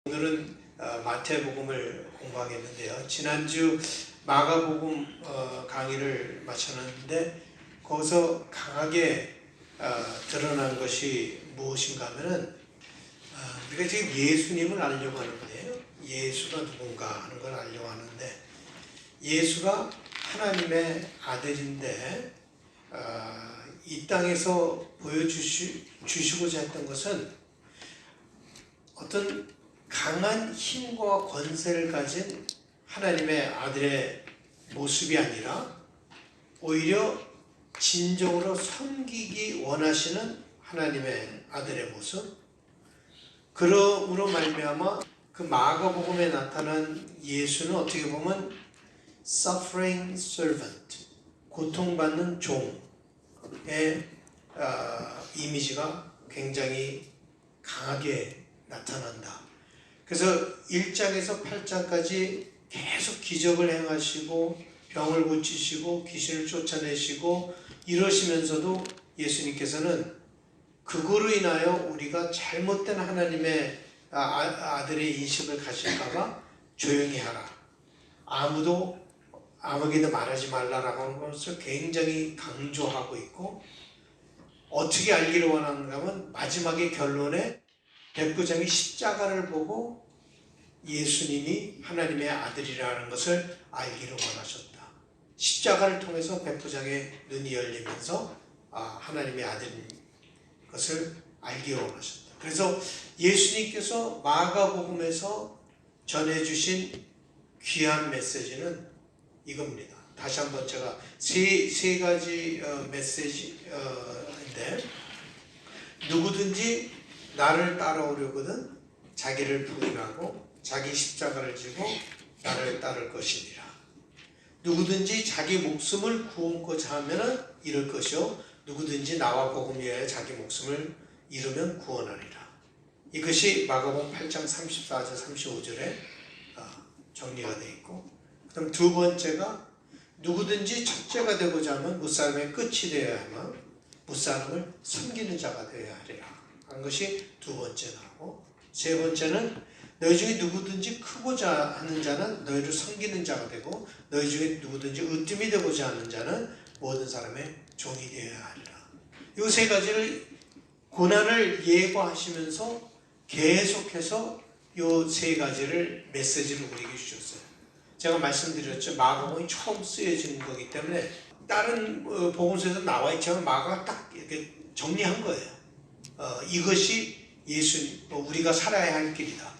오늘은 마태복음을 공부하겠는데요. 지난주 마가복음 강의를 마쳤는데 거기서 강하게 드러난 것이 무엇인가 하면은 우리가 지금 예수님을 알려고 하는 거예요. 예수가 누군가 하는 걸 알려고 하는데 예수가 하나님의 아들인데 이 땅에서 보여주시고자 했던 것은 어떤 강한 힘과 권세를 가진 하나님의 아들의 모습이 아니라 오히려 진정으로 섬기기 원하시는 하나님의 아들의 모습, 그러므로 말미암아 그 마가복음에 나타난 예수는 어떻게 보면 suffering servant, 고통받는 종의 이미지가 굉장히 강하게 나타난다. 그래서 1장에서 8장까지 계속 기적을 행하시고 병을 고치시고 귀신을 쫓아내시고 이러시면서도 예수님께서는 그거로 인하여 우리가 잘못된 하나님의 아들의 인식을 가질까봐 조용히 하라, 아무에게도 말하지 말라라고 하는 것을 굉장히 강조하고 있고, 어떻게 알기를 원하는가 하면 마지막에 결론에 백부장이 십자가를 보고 예수님이 하나님의 아들이라는 것을 알기를 원하셨다. 십자가를 통해서 백부장의 눈이 열리면서 하나님의 아들인 것을 알기를 원하셨다. 그래서 예수님께서 마가복음에서 전해주신 귀한 메시지는 이겁니다. 다시 한번 제가 세 가지 메시지인데, 누구든지 나를 따라오려거든 자기를 부인하고 자기 십자가를 지고 나를 따를 것이니라. 누구든지 자기 목숨을 구원코자 하면은 잃을 것이요, 누구든지 나와 복음 위하여 자기 목숨을 잃으면 구원하리라. 이것이 마가복음 8장 34절 35절에 정리가 되어 있고, 그럼 두 번째가 누구든지 첫째가 되고자 하면 무사람의 끝이 되어야 하며 무사람을 섬기는 자가 되어야 하리라 하는 것이 두 번째 나오고, 세 번째는 너희 중에 누구든지 크고자 하는 자는 너희를 섬기는 자가 되고 너희 중에 누구든지 으뜸이 되고자 하는 자는 모든 사람의 종이 되어야 하리라. 이 세 가지를 고난을 예고하시면서 계속해서 이 세 가지를 메시지를 우리에게 주셨어요. 제가 말씀드렸죠. 마가복음이 처음 쓰여지는 거기 때문에 다른 복음서에도 나와 있지만 마가가 딱 이렇게 정리한 거예요. 이것이 우리가 살아야 할 길이다.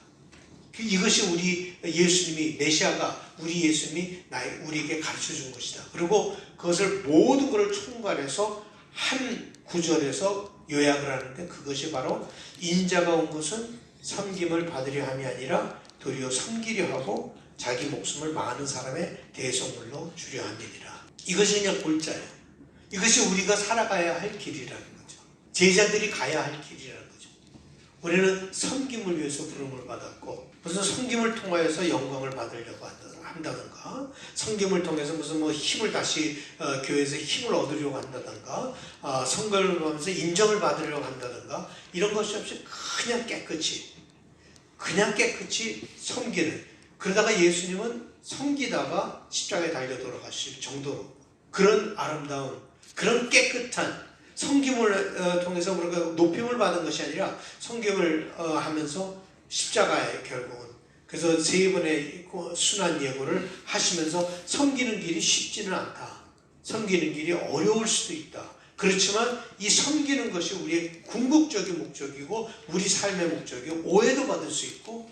이것이 우리 예수님이, 메시아가 우리 예수님이 우리에게 가르쳐 준 것이다. 그리고 그것을 모든 것을 총괄해서 한 구절에서 요약을 하는데, 그것이 바로 인자가 온 것은 섬김을 받으려 함이 아니라 도리어 섬기려 하고 자기 목숨을 많은 사람의 대속물로 주려 함이니라. 이것이 그냥 골자예요. 이것이 우리가 살아가야 할 길이라는 거죠. 제자들이 가야 할 길이라는 거죠. 우리는 섬김을 위해서 부름을 받았고, 무슨 섬김을 통하여서 영광을 받으려고 한다든가, 섬김을 통해서 무슨 힘을 다시 교회에서 힘을 얻으려고 한다든가, 선거를 하면서 인정을 받으려고 한다든가, 이런 것이 없이 그냥 깨끗이 섬기는, 그러다가 예수님은 섬기다가 십자가에 달려 돌아가실 정도로 그런 아름다운, 그런 깨끗한 섬김을 통해서 우리가 높임을 받은 것이 아니라 섬김을 하면서 십자가에 결국은, 그래서 세 번의 순환 예고를 하시면서 섬기는 길이 쉽지는 않다. 섬기는 길이 어려울 수도 있다. 그렇지만 이 섬기는 것이 우리의 궁극적인 목적이고 우리 삶의 목적이고, 오해도 받을 수 있고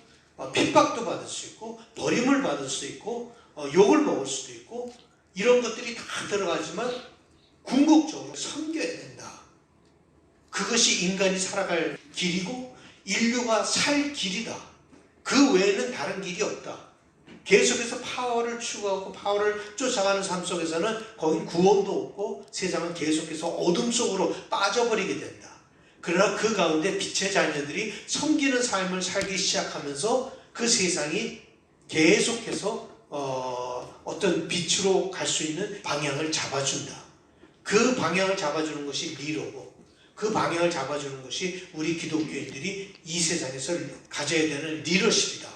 핍박도 받을 수 있고 버림을 받을 수 있고 욕을 먹을 수도 있고, 이런 것들이 다 들어가지만 궁극적으로 섬겨야 된다. 그것이 인간이 살아갈 길이고 인류가 살 길이다. 그 외에는 다른 길이 없다. 계속해서 파워를 추구하고 파워를 쫓아가는 삶 속에서는 거긴 구원도 없고 세상은 계속해서 어둠 속으로 빠져버리게 된다. 그러나 그 가운데 빛의 자녀들이 섬기는 삶을 살기 시작하면서 그 세상이 계속해서 어떤 빛으로 갈 수 있는 방향을 잡아준다. 그 방향을 잡아주는 것이 리더고, 그 방향을 잡아주는 것이 우리 기독교인들이 이 세상에서 가져야 되는 리더십이다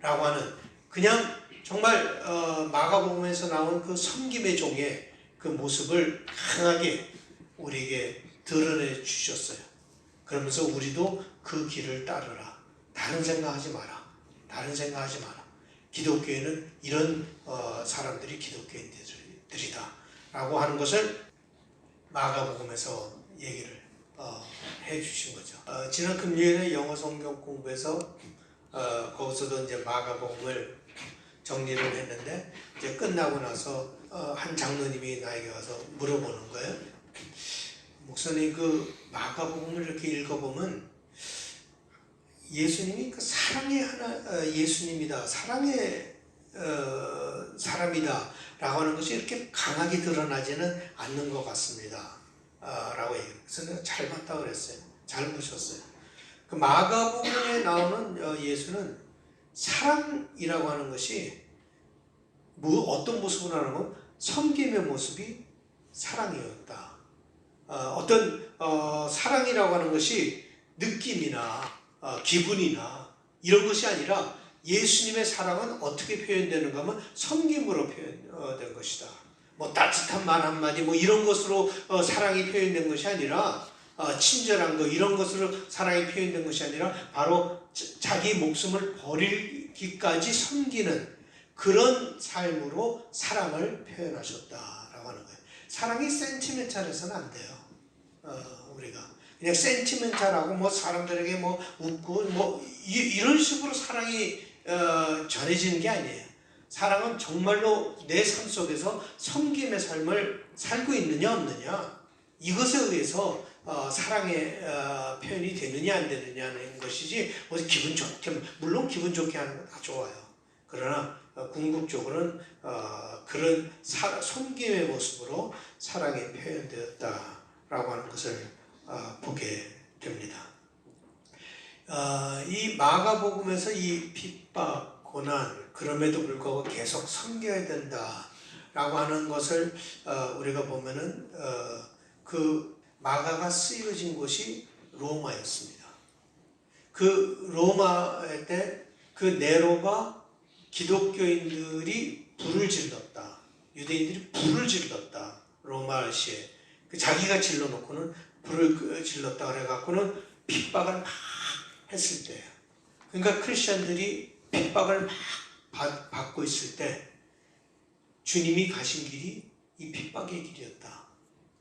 라고 하는, 그냥 정말 마가복음에서 나온 그 섬김의 종의 그 모습을 강하게 우리에게 드러내 주셨어요. 그러면서 우리도 그 길을 따르라. 다른 생각하지 마라. 다른 생각하지 마라. 기독교에는 이런 사람들이 기독교인들이다 라고 하는 것을 마가복음에서 얘기를 해 주신 거죠. 지난 금요일에 영어 성경 공부에서 거기서도 이제 마가복음을 정리를 했는데, 이제 끝나고 나서 한 장로님이 나에게 와서 물어보는 거예요. 목사님, 그 마가복음을 이렇게 읽어보면 예수님이 그 사랑의 예수님이다, 사랑의 사람이다 라고 하는 것이 이렇게 강하게 드러나지는 않는 것 같습니다 라고 얘기해요. 그래서 내가 잘 봤다고 그랬어요. 잘 보셨어요. 그 마가복음에 나오는 예수는 사랑이라고 하는 것이 어떤 모습으로 하는, 섬김의 모습이 사랑이었다. 어떤 사랑이라고 하는 것이 느낌이나 기분이나 이런 것이 아니라, 예수님의 사랑은 어떻게 표현되는가 하면 섬김으로 표현된 것이다. 뭐 따뜻한 말 한마디 뭐 이런 것으로 사랑이 표현된 것이 아니라, 친절한 거 이런 것으로 사랑이 표현된 것이 아니라, 바로 자기 목숨을 버리기까지 섬기는 그런 삶으로 사랑을 표현하셨다라고 하는 거예요. 사랑이 센티멘탈해서는 안 돼요. 우리가 그냥 센티멘탈하고 뭐 사람들에게 뭐 웃고 뭐 이런 식으로 사랑이 전해지는 게 아니에요. 사랑은 정말로 내 삶 속에서 섬김의 삶을 살고 있느냐 없느냐, 이것에 의해서 사랑의 표현이 되느냐 안 되느냐는 것이지, 기분 좋게, 물론 기분 좋게 하는 건 다 좋아요. 그러나 궁극적으로는 그런 섬김의 모습으로 사랑이 표현되었다라고 하는 것을 보게 됩니다. 이 마가복음에서 이 핍박, 고난, 그럼에도 불구하고 계속 섬겨야 된다라고 하는 것을 우리가 보면은 그 마가가 쓰여진 곳이 로마였습니다. 그 로마 때 그 네로가 기독교인들이 불을 질렀다. 유대인들이 불을 질렀다. 로마시에. 자기가 질러놓고는 불을 질렀다 그래갖고는 핍박을 막 했을 때예요. 그러니까 크리스천들이 핍박을 막 받고 있을 때 주님이 가신 길이 이 핍박의 길이었다.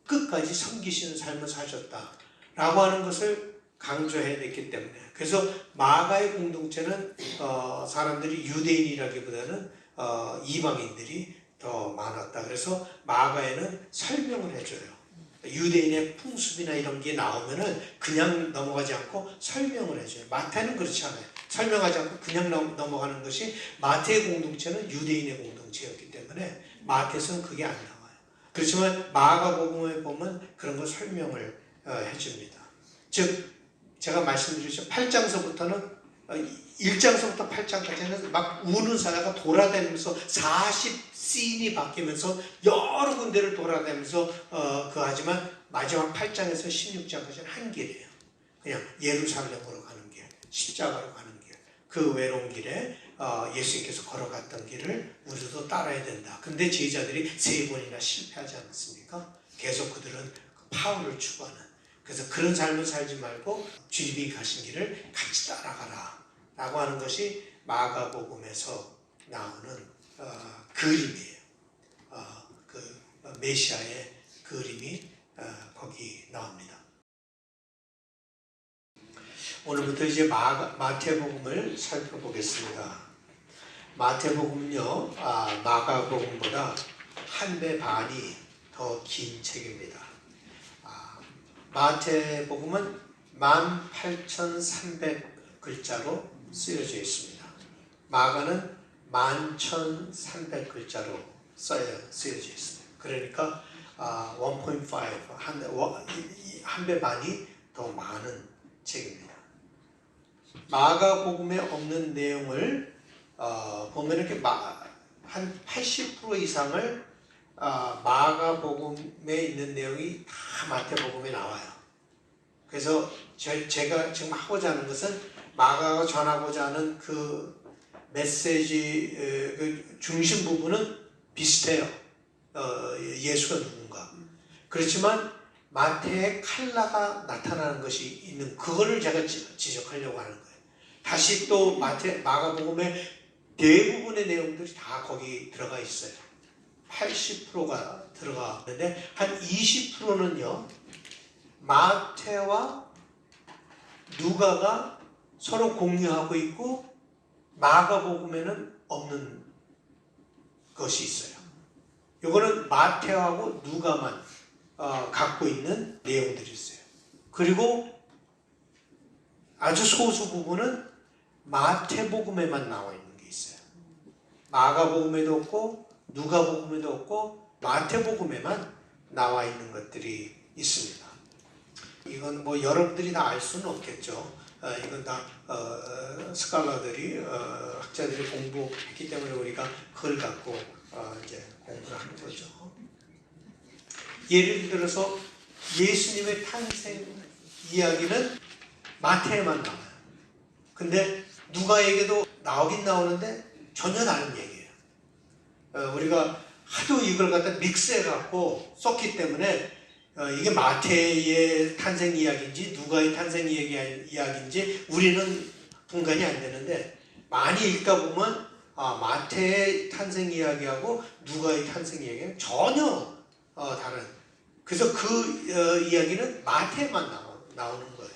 끝까지 섬기시는 삶을 사셨다. 라고 하는 것을 강조해야 됐기 때문에. 그래서 마가의 공동체는 사람들이 유대인이라기보다는 이방인들이 더 많았다. 그래서 마가에는 설명을 해줘요. 유대인의 풍습이나 이런 게 나오면은 그냥 넘어가지 않고 설명을 해줘요. 마태는 그렇지 않아요. 설명하지 않고 그냥 넘어가는 것이, 마태의 공동체는 유대인의 공동체였기 때문에 마태에서는 그게 안 나와요. 그렇지만 마가복음에 보면 그런 걸 설명을 해줍니다. 즉 제가 말씀드렸죠. 8장서부터는 1장서부터 8장까지는 막 우는 사자가 돌아다니면서 40씬이 바뀌면서 여러 군데를 돌아다니면서 하지만 마지막 8장에서 16장까지는 한 길이에요. 그냥 예루살렘으로 가는 길, 십자가로 가는 길, 그 외로운 길에 예수님께서 걸어갔던 길을 우리도 따라야 된다. 근데 제자들이 3번이나 실패하지 않았습니까? 계속 그들은 파울을 추구하는. 그래서 그런 삶을 살지 말고 주님이 가신 길을 같이 따라가라 라고 하는 것이 마가복음에서 나오는 그림이에요. 그 메시아의 그림이 거기 나옵니다. 오늘부터 이제 마태복음을 살펴보겠습니다. 마태복음은요, 마가복음보다 1배 반이 더 긴 책입니다. 마태복음은 18,300글자로 쓰여져 있습니다. 마가는 11,300글자로 쓰여져 있습니다. 그러니까 1.5, 한 배 반이 더 많은 책입니다. 마가복음에 없는 내용을 보면 이렇게 한 80% 이상을 마가복음에 있는 내용이 다 마태복음에 나와요. 그래서 제가 지금 하고자 하는 것은 마가가 전하고자 하는 그 메시지 그 중심 부분은 비슷해요. 예수가 누군가. 그렇지만 마태의 칼라가 나타나는 것이 있는 그거를 제가 지적하려고 하는 거예요. 다시 또 마가복음의 대부분의 내용들이 다 거기 들어가 있어요. 80%가 들어가는데 한 20%는요. 마태와 누가가 서로 공유하고 있고 마가복음에는 없는 것이 있어요. 이거는 마태하고 누가만 갖고 있는 내용들이 있어요. 그리고 아주 소수 부분은 마태복음에만 나와 있는 게 있어요. 마가복음에도 없고 누가복음에도 없고 마태복음에만 나와 있는 것들이 있습니다. 이건 뭐 여러분들이 다 알 수는 없겠죠. 이건 다 스칼라들이 학자들이 공부했기 때문에 우리가 그걸 갖고 이제 공부를 하는 거죠. 예를 들어서 예수님의 탄생 이야기는 마태에만 나와요. 근데 누가에게도 나오긴 나오는데 전혀 다른 얘기예요. 우리가 하도 이걸 갖다 믹스해갖고 썼기 때문에 이게 마태의 탄생 이야기인지 누가의 탄생 이야기인지 우리는 분간이 안 되는데 많이 읽다 보면 마태의 탄생 이야기하고 누가의 탄생 이야기는 전혀 다른. 그래서 그 이야기는 마태에만 나오는 거예요.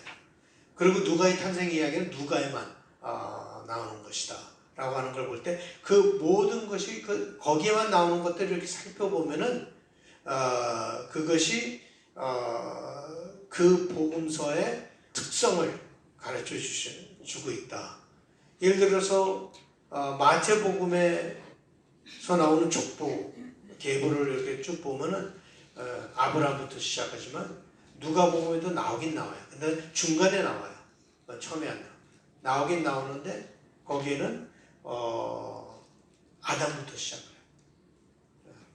그리고 누가의 탄생 이야기는 누가에만 나오는 것이다 라고 하는 걸 볼 때 그 모든 것이 거기에만 나오는 것들을 이렇게 살펴보면은 그것이 그 복음서의 특성을 가르쳐 주고 있다. 예를 들어서 마태복음에서 나오는 족보 계보를 이렇게 쭉 보면은 아브라함부터 시작하지만 누가복음에도 나오긴 나와요. 근데 중간에 나와요. 처음에 안 나오긴 나오는데 거기에는 아담부터 시작해요.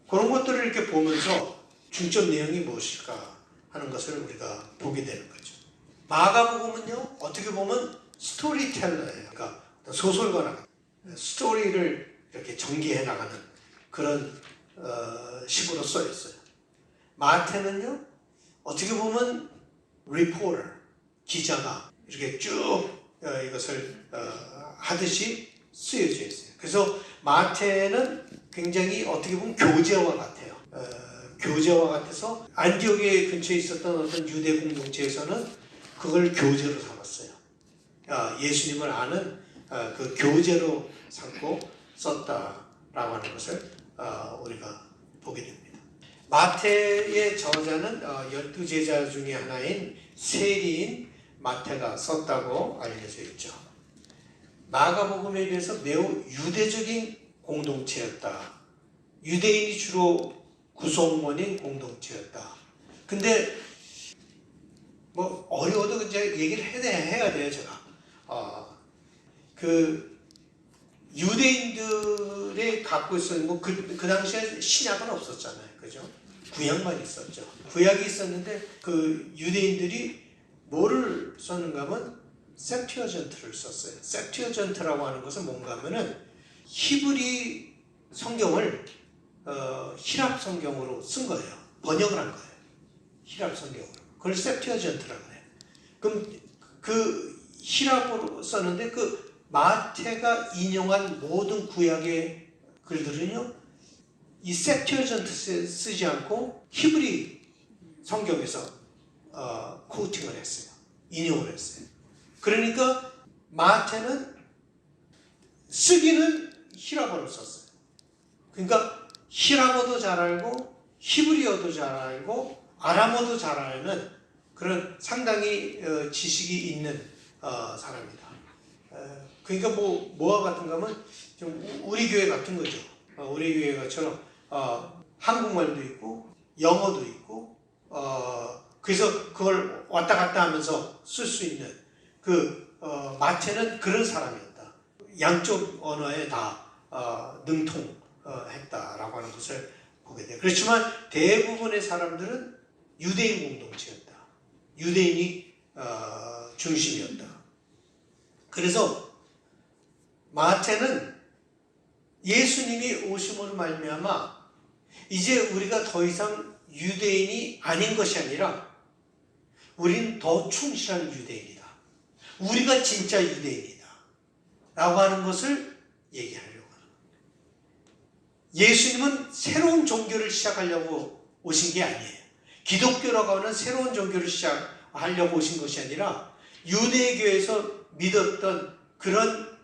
그런 것들을 이렇게 보면서 중점 내용이 무엇일까 하는 것을 우리가 보게 되는 거죠. 마가복음은요, 어떻게 보면 스토리텔러예요. 그러니까 소설가나 스토리를 이렇게 전개해 나가는 그런 식으로 써 있어요. 마태는요, 어떻게 보면 리포터, 기자가 이렇게 쭉 이것을 하듯이 쓰여져 있어요. 그래서 마태는 굉장히 어떻게 보면 교재와 같아요. 교재와 같아서 안디옥의 근처에 있었던 어떤 유대 공동체에서는 그걸 교재로 삼았어요. 예수님을 아는 그 교재로 삼고 썼다라고 하는 것을 우리가 보게 됩니다. 마태의 저자는 12제자 중에 하나인 세리인 마태가 썼다고 알려져 있죠. 마가복음에 비해서 매우 유대적인 공동체였다. 유대인이 주로 구성원인 공동체였다. 근데 뭐 어려워도 이제 얘기를 해야 돼요, 제가. 그 유대인들이 갖고 있었는 그 당시에 신약은 없었잖아요, 그죠? 구약만 있었죠. 구약이 있었는데 그 유대인들이 뭐를 썼는가 하면 셉튜어전트를 썼어요. 셉튜어전트라고 하는 것은 뭔가 하면은 히브리 성경을 히랍 성경으로 쓴 거예요. 번역을 한 거예요. 히랍 성경으로. 그걸 셉튜어전트라고 해요. 그럼 그 히랍으로 썼는데 그 마태가 인용한 모든 구약의 글들은요, 이 셉튜어전트 쓰지 않고 히브리 성경에서 코팅을 했어요. 인용을 했어요. 그러니까 마태는 쓰기는 히라버를 썼어요. 그러니까 히라버도 잘 알고 히브리어도 잘 알고 아람어도 잘 아는 그런 상당히 지식이 있는 사람이다. 그러니까 뭐와 같은가 하면 좀 우리 교회 같은 거죠. 우리 교회가처럼 한국말도 있고 영어도 있고 그래서 그걸 왔다 갔다 하면서 쓸 수 있는 마태는 그런 사람이었다. 양쪽 언어에 다 능통했다라고 하는 것을 보게 돼요. 그렇지만 대부분의 사람들은 유대인 공동체였다. 유대인이 중심이었다. 그래서 마태는 예수님이 오심으로 말미암아 이제 우리가 더 이상 유대인이 아닌 것이 아니라 우리는 더 충실한 유대인이다. 우리가 진짜 유대인이다. 라고 하는 것을 얘기하려고 하는 겁니다. 예수님은 새로운 종교를 시작하려고 오신 게 아니에요. 기독교라고 하는 새로운 종교를 시작하려고 오신 것이 아니라 유대교에서 믿었던 그런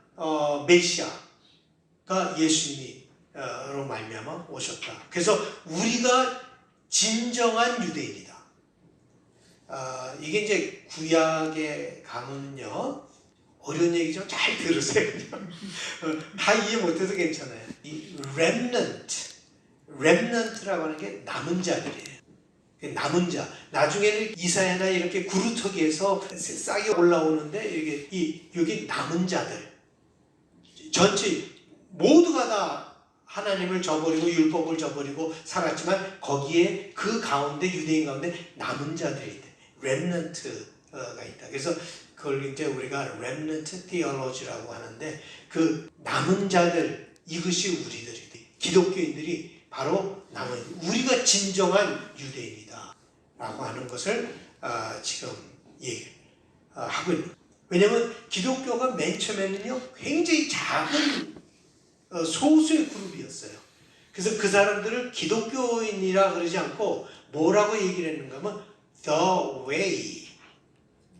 메시아가 예수님으로 말미암아 오셨다. 그래서 우리가 진정한 유대인이다. 이게 이제 구약에 가면요, 어려운 얘기 좀 잘 들으세요. 다 이해 못해도 괜찮아요. 이 렘넌트라고 하는 게 남은 자들이에요. 남은 자. 나중에는 이사야나 이렇게 구루터기에서 싹이 올라오는데 여기 남은 자들. 전체 모두가 다 하나님을 저버리고 율법을 저버리고 살았지만 거기에 그 가운데 유대인 가운데 남은 자들이 있다. 렘넌트가 있다. 그래서 그걸 이제 우리가 렘넌트 티올로지라고 하는데 그 남은 자들, 이것이 우리들이 기독교인들이 바로 남은, 우리가 진정한 유대인이다 라고 하는 것을 지금 얘기하고 있는. 왜냐하면 기독교가 맨 처음에는요 굉장히 작은 소수의 그룹이었어요. 그래서 그 사람들을 기독교인이라 그러지 않고 뭐라고 얘기를 했는가 하면 the way,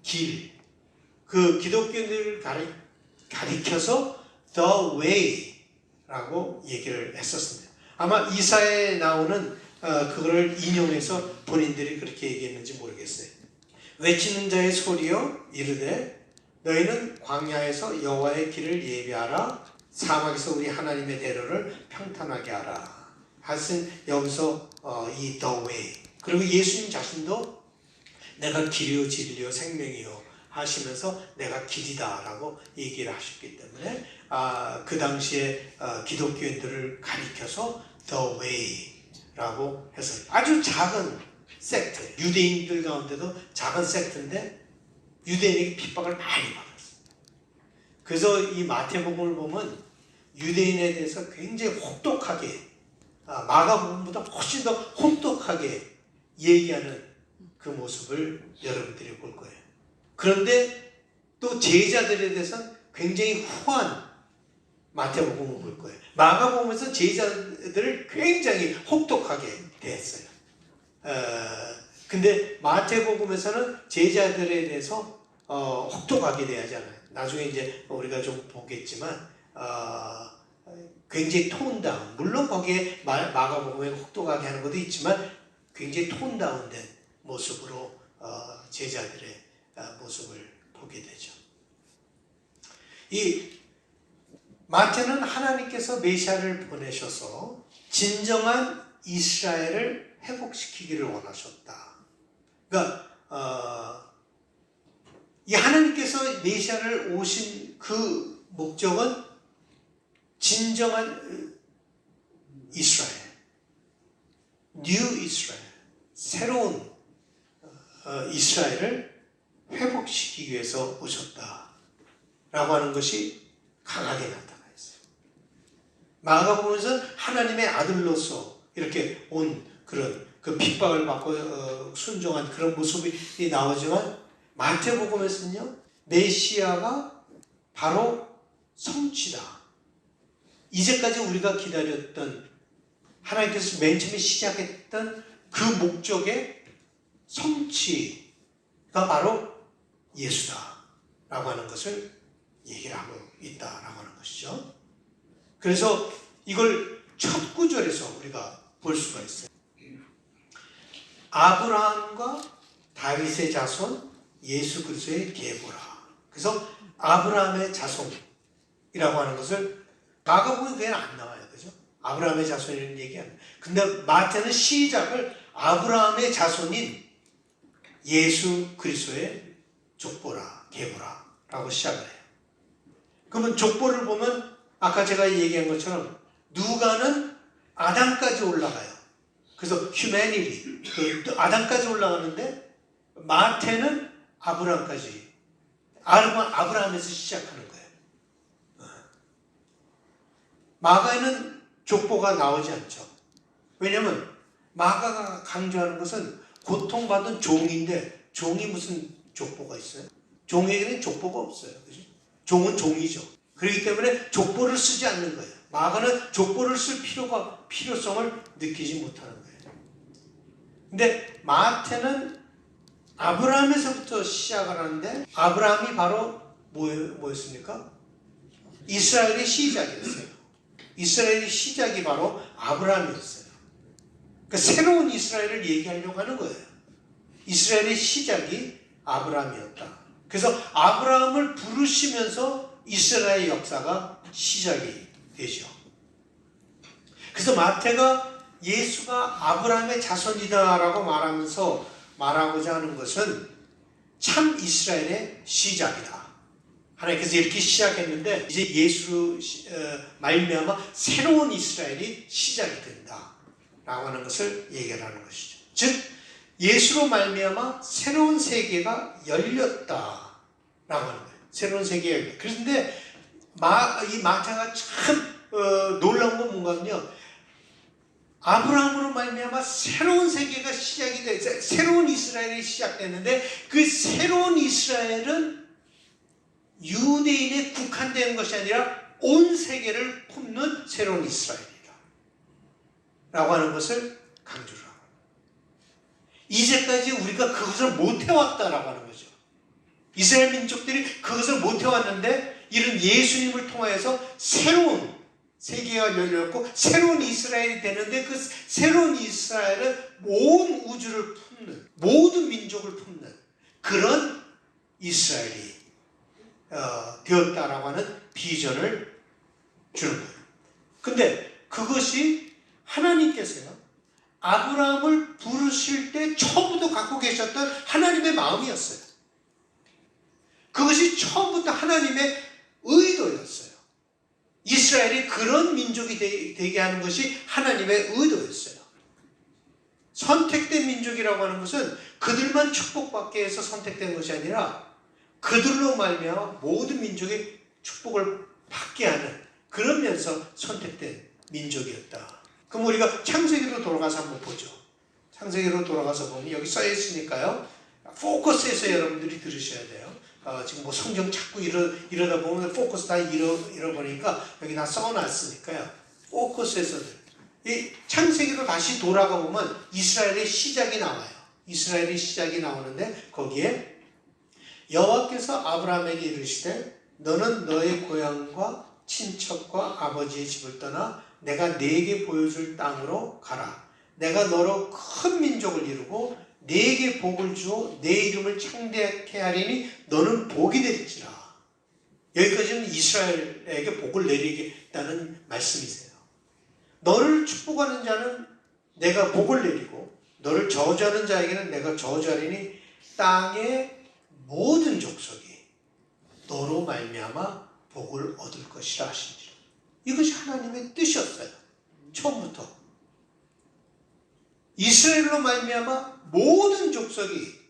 길. 그 기독교인들을 가리켜서 the way 라고 얘기를 했었습니다. 아마 이사야에 나오는 그거를 인용해서 본인들이 그렇게 얘기했는지 모르겠어요. 외치는 자의 소리여 이르되 너희는 광야에서 여호와의 길을 예비하라, 사막에서 우리 하나님의 대로를 평탄하게 하라. 하여튼 여기서 이 the way, 그리고 예수님 자신도 내가 길이요 진리요 생명이요 하시면서 내가 길이다 라고 얘기를 하셨기 때문에 그 당시에 기독교인들을 가리켜서 the way 라고 해서 아주 작은 섹트, 유대인들 가운데도 작은 섹트인데 유대인에게 핍박을 많이 받았습니다. 그래서 이 마태복음을 보면 유대인에 대해서 굉장히 혹독하게, 마가복음보다 훨씬 더 혹독하게 얘기하는 그 모습을 여러분들이 볼 거예요. 그런데 또 제자들에 대해서는 굉장히 후한 마태복음을 볼 거예요. 마가복음에서 제자들을 굉장히 혹독하게 대했어요. 근데 마태복음에서는 제자들에 대해서 혹독하게 대하지 않아요. 나중에 이제 우리가 좀 보겠지만 굉장히 톤다운, 물론 거기에 마가복음에 혹독하게 하는 것도 있지만 굉장히 톤다운된 모습으로 제자들의 모습을 보게 되죠. 이 마태는 하나님께서 메시아를 보내셔서 진정한 이스라엘을 회복시키기를 원하셨다. 그러니까 이 하나님께서 메시아를 오신 그 목적은 진정한 이스라엘, 뉴 이스라엘, 새로운 이스라엘을 회복시키기 위해서 오셨다라고 하는 것이 강하게 나타나 있어요. 마가복음에서는 하나님의 아들로서 이렇게 온 그런 그 핍박을 받고 순종한 그런 모습이 나오지만 마태복음에서는요 메시아가 바로 성취다. 이제까지 우리가 기다렸던 하나님께서 맨 처음에 시작했던 그 목적의 성취가 바로 예수다라고 하는 것을 얘기를 하고 있다라고 하는 것이죠. 그래서 이걸 첫 구절에서 우리가 볼 수가 있어요. 아브라함과 다윗의 자손 예수 그리스도의 계보라. 그래서 아브라함의 자손이라고 하는 것을 마가복음에 그냥 안 나와요. 그죠? 아브라함의 자손이라는 얘기 안 나와요. 근데 마태는 시작을 아브라함의 자손인 예수 그리스도의 족보라, 계보라 라고 시작을 해요. 그러면 족보를 보면 아까 제가 얘기한 것처럼 누가는 아담까지 올라가요. 그래서 humanity, 아담까지 올라가는데 마태는 아브라함까지. 아브라함에서 시작하는 거예요. 마가에는 족보가 나오지 않죠. 왜냐하면 마가가 강조하는 것은 고통받은 종인데 종이 무슨 족보가 있어요? 종에게는 족보가 없어요. 그죠? 종은 종이죠. 그렇기 때문에 족보를 쓰지 않는 거예요. 마가는 족보를 쓸 필요성을 느끼지 못하는 거예요. 근데 마태는 아브라함에서부터 시작을 하는데 아브라함이 바로 뭐였습니까? 이스라엘의 시작이었어요. 이스라엘의 시작이 바로 아브라함이었어요. 그러니까 새로운 이스라엘을 얘기하려고 하는 거예요. 이스라엘의 시작이 아브라함이었다. 그래서 아브라함을 부르시면서 이스라엘의 역사가 시작이 되죠. 그래서 마태가 예수가 아브라함의 자손이다라고 말하고자 하는 것은 참 이스라엘의 시작이다. 하나님께서 이렇게 시작했는데 이제 예수로 말미암아 새로운 이스라엘이 시작이 된다 라고 하는 것을 얘기하는 것이죠. 즉 예수로 말미암아 새로운 세계가 열렸다 라고 하는 거예요. 새로운 세계가 열렸다. 그런데 이 마태가 참 놀라운 건 뭔가요? 아브라함으로 말미암아 새로운 세계가 시작이 돼, 새로운 이스라엘이 시작됐는데 그 새로운 이스라엘은 유대인에 국한된 것이 아니라 온 세계를 품는 새로운 이스라엘이다 라고 하는 것을 강조를 하고, 이제까지 우리가 그것을 못해왔다라고 하는 거죠. 이스라엘 민족들이 그것을 못해왔는데 이런 예수님을 통하여서 새로운 세계가 열렸고 새로운 이스라엘이 되는데 그 새로운 이스라엘은 온 우주를 품는, 모든 민족을 품는 그런 이스라엘이 되었다라고 하는 비전을 주는 거예요. 근데 그것이 하나님께서요, 아브라함을 부르실 때 처음부터 갖고 계셨던 하나님의 마음이었어요. 그것이 처음부터 하나님의 의도였어요. 이스라엘이 그런 민족이 되게 하는 것이 하나님의 의도였어요. 선택된 민족이라고 하는 것은 그들만 축복받게 해서 선택된 것이 아니라 그들로 말미암아 모든 민족이 축복을 받게 하는, 그러면서 선택된 민족이었다. 그럼 우리가 창세기로 돌아가서 한번 보죠. 창세기로 돌아가서 보면 여기 써 있으니까요, 포커스해서 여러분들이 들으셔야 돼요. 지금 뭐 성경 찾고 이러다 보면 포커스 다 잃어버리니까 여기 다 써놨으니까요. 포커스해서 이 창세기로 다시 돌아가 보면 이스라엘의 시작이 나와요. 이스라엘의 시작이 나오는데 거기에 여호와께서 아브라함에게 이르시되 너는 너의 고향과 친척과 아버지의 집을 떠나 내가 네게 보여줄 땅으로 가라. 내가 너로 큰 민족을 이루고 네게 복을 주어 내 이름을 창대케 하리니 너는 복이 될지라. 여기까지는 이스라엘에게 복을 내리겠다는 말씀이세요. 너를 축복하는 자는 내가 복을 내리고 너를 저주하는 자에게는 내가 저주하리니 땅의 모든 족속이 너로 말미암아 복을 얻을 것이라 하시니라. 이것이 하나님의 뜻이었어요. 처음부터. 이스라엘로 말미암아 모든 족속이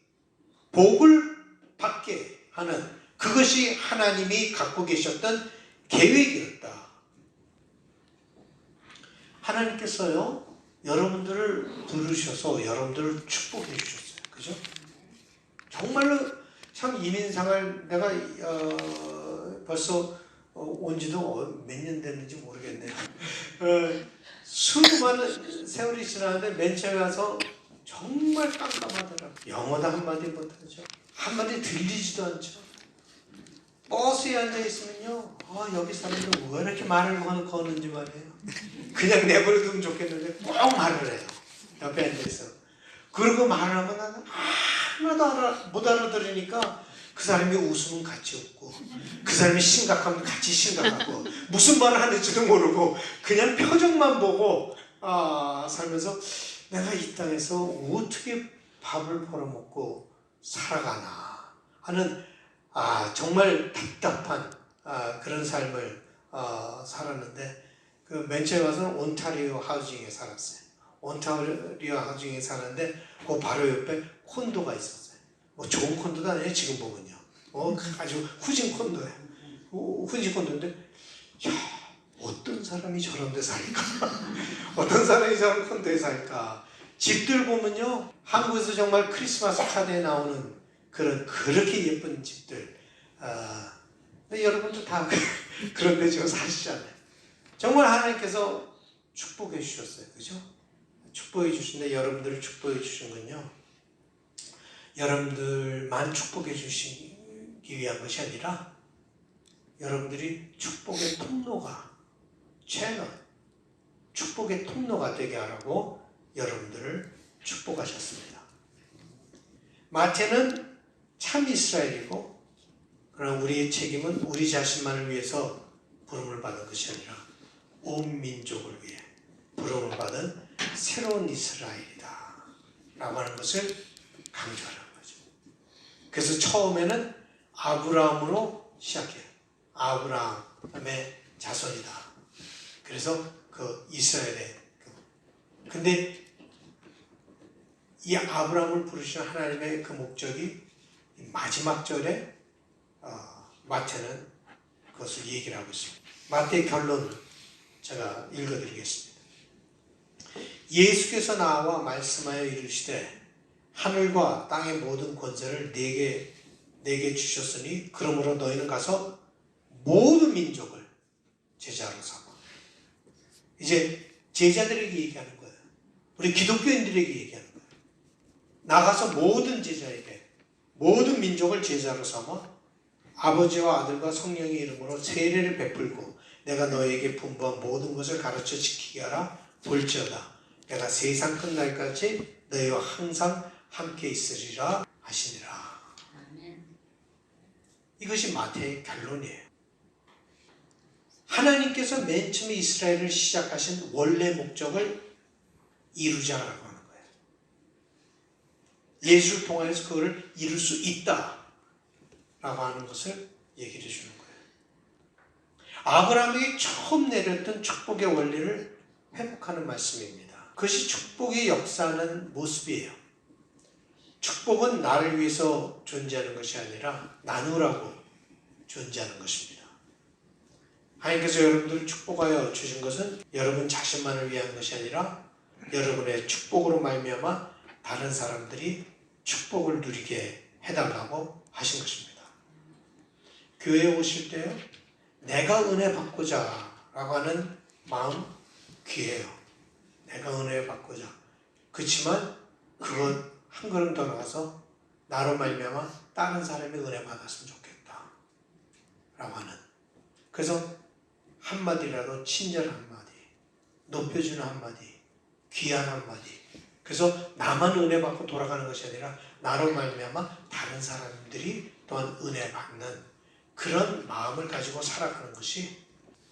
복을 받게 하는, 그것이 하나님이 갖고 계셨던 계획이었다. 하나님께서요, 여러분들을 부르셔서 여러분들을 축복해 주셨어요. 그죠? 정말로 참 이민생활 내가 벌써 온 지도 몇 년 됐는지 모르겠네요. 수많은 세월이 지나는데 맨 처음에 와서 정말 깜깜하더라고요. 영어도 한마디 못하죠. 한마디 들리지도 않죠. 버스에 앉아있으면요, 여기 사람들 왜 이렇게 말을 거는지 말이에요. 그냥 내버려두면 좋겠는데 꼭 말을 해요. 옆에 앉아있어. 그리고 말을 하면 나는 하나도 못 알아들으니까 그 사람이 웃으면 같이 웃고 그 사람이 심각하면 같이 심각하고 무슨 말을 하는지도 모르고 그냥 표정만 보고 살면서 내가 이 땅에서 어떻게 밥을 벌어먹고 살아가나 하는 정말 답답한 그런 삶을 살았는데, 그 맨 처음에 와서는 온타리오 하우징에 살았어요. 온타리오 하우징에 사는데 그 바로 옆에 콘도가 있었어요. 뭐 좋은 콘도도 아니에요. 지금 보면요. 아주 후진 콘도예요. 후진 콘도인데, 야, 어떤 사람이 저런 데 살까? 어떤 사람이 저런 콘도에 살까? 집들 보면요, 한국에서 정말 크리스마스 카드에 나오는 그렇게 예쁜 집들. 근데 여러분도 다 그런 데 지금 사시잖아요. 정말 하나님께서 축복해 주셨어요. 그죠? 축복해 주신데, 여러분들을 축복해 주신 건요, 여러분들만 축복해 주시기 위한 것이 아니라 여러분들이 축복의 통로가, 채널, 축복의 통로가 되게 하라고 여러분들을 축복하셨습니다. 마태는 참 이스라엘이고, 그러나 우리의 책임은 우리 자신만을 위해서 부름을 받은 것이 아니라 온 민족을 위해 부름을 받은 새로운 이스라엘이다 라고 하는 것을 강조하는 거죠. 그래서 처음에는 아브라함으로 시작해요. 아브라함의 자손이다. 그래서 그 이스라엘의 근데 이 아브라함을 부르시는 하나님의 그 목적이 마지막 절에 마태는 그것을 얘기를 하고 있습니다. 마태의 결론을 제가 읽어드리겠습니다. 예수께서 나와 말씀하여 이르시되 하늘과 땅의 모든 권세를 내게 주셨으니 그러므로 너희는 가서 모든 민족을 제자로 삼아. 이제 제자들에게 얘기하는 거예요. 우리 기독교인들에게 얘기하는 거예요. 나가서 모든 제자에게, 모든 민족을 제자로 삼아 아버지와 아들과 성령의 이름으로 세례를 베풀고 내가 너에게 분부한 모든 것을 가르쳐 지키게 하라. 볼지어다 내가 세상 끝날까지 너희와 항상 함께 있으리라 하시니라. 이것이 마태의 결론이에요. 하나님께서 맨 처음에 이스라엘을 시작하신 원래 목적을 이루지 않으라고 하는 거예요. 예수를 통해서 그걸 이룰 수 있다 라고 하는 것을 얘기를 해주는 거예요. 아브라함에게 처음 내렸던 축복의 원리를 회복하는 말씀입니다. 그것이 축복의 역사하는 모습이에요. 축복은 나를 위해서 존재하는 것이 아니라 나누라고 존재하는 것입니다. 하나님께서 여러분들을 축복하여 주신 것은 여러분 자신만을 위한 것이 아니라 여러분의 축복으로 말미암아 다른 사람들이 축복을 누리게 해달라고 하신 것입니다. 교회에 오실 때요, 내가 은혜 받고자 라고 하는 마음 귀해요. 내가 은혜 받고자. 그렇지만 그건 한 걸음 더 나가서 나로 말미암아 다른 사람이 은혜 받았으면 좋겠다 라고 하는. 그래서 한마디라도 친절 한마디, 높여주는 한마디, 귀한 한마디. 그래서 나만 은혜 받고 돌아가는 것이 아니라 나로 말미암아 다른 사람들이 또한 은혜 받는 그런 마음을 가지고 살아가는 것이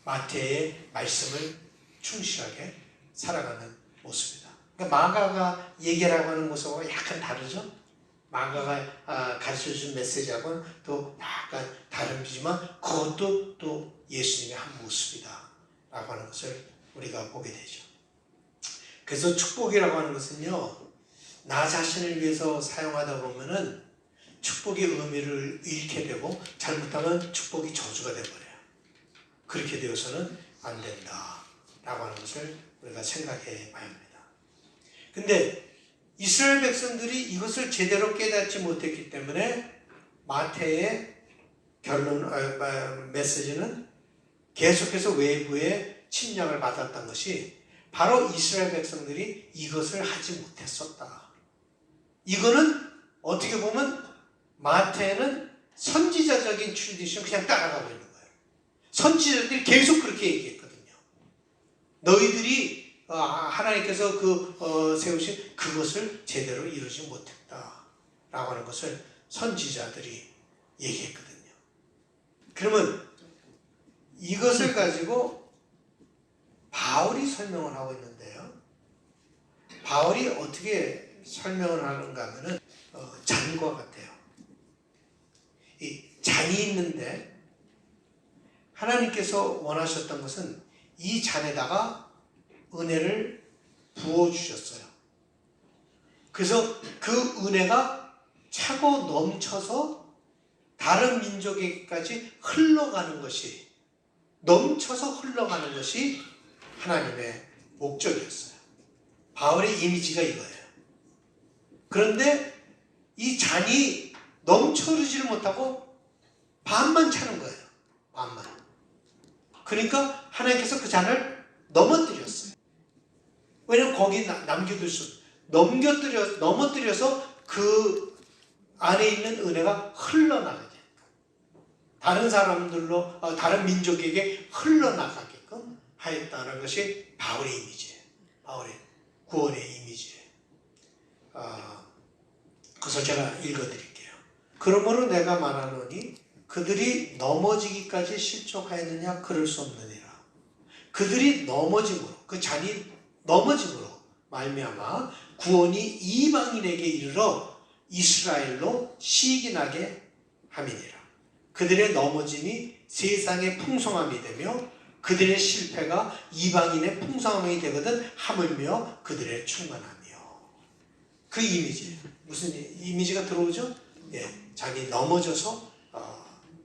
마태의 말씀을 충실하게 살아가는 모습이다. 그러니까 마가가 얘기라고 하는 모습하고 약간 다르죠? 마가가 가르쳐준 메시지하고는 또 약간 다르지만 그것도 또 예수님의 한 모습이다 라고 하는 것을 우리가 보게 되죠. 그래서 축복이라고 하는 것은요, 나 자신을 위해서 사용하다 보면은 축복의 의미를 잃게 되고 잘못하면 축복이 저주가 되어버려요. 그렇게 되어서는 안 된다 라고 하는 것을 우리가 생각해 봐야 합니다. 근데 이스라엘 백성들이 이것을 제대로 깨닫지 못했기 때문에 마태의 결론, 메시지는 계속해서 외부의 침략을 받았던 것이 바로 이스라엘 백성들이 이것을 하지 못했었다. 이거는 어떻게 보면 마태는 선지자적인 트래디션 그냥 따라가고 있는 거예요. 선지자들이 계속 그렇게 얘기했거든요. 너희들이 하나님께서 세우신 그것을 제대로 이루지 못했다 라고 하는 것을 선지자들이 얘기했거든요. 그러면 이것을 가지고 바울이 설명을 하고 있는데요. 바울이 어떻게 설명을 하는가 하면은 잔과 같아요. 이 잔이 있는데 하나님께서 원하셨던 것은 이 잔에다가 은혜를 부어주셨어요. 그래서 그 은혜가 차고 넘쳐서 다른 민족에게까지 흘러가는 것이, 넘쳐서 흘러가는 것이 하나님의 목적이었어요. 바울의 이미지가 이거예요. 그런데 이 잔이 넘쳐 흐르지를 못하고 반만 차는 거예요. 반만. 그러니까 하나님께서 그 잔을 넘어뜨렸어요. 왜냐면 거기 남겨둘 수, 넘어뜨려서 그 안에 있는 은혜가 흘러나가게. 다른 사람들로, 다른 민족에게 흘러나가게끔 하였다는 것이 바울의 이미지예요. 바울의 구원의 이미지예요. 그것을 제가 읽어드릴게요. 그러므로 내가 말하노니 그들이 넘어지기까지 실족하였느냐? 그럴 수 없느니라. 그들이 넘어짐으로, 그 잔이 넘어짐으로 말미암아 구원이 이방인에게 이르러 이스라엘로 시기나게 함이니라. 그들의 넘어짐이 세상의 풍성함이 되며 그들의 실패가 이방인의 풍성함이 되거든 하물며 그들의 충만함이요. 그 이미지예요. 무슨 이미지가 들어오죠? 예, 자기 넘어져서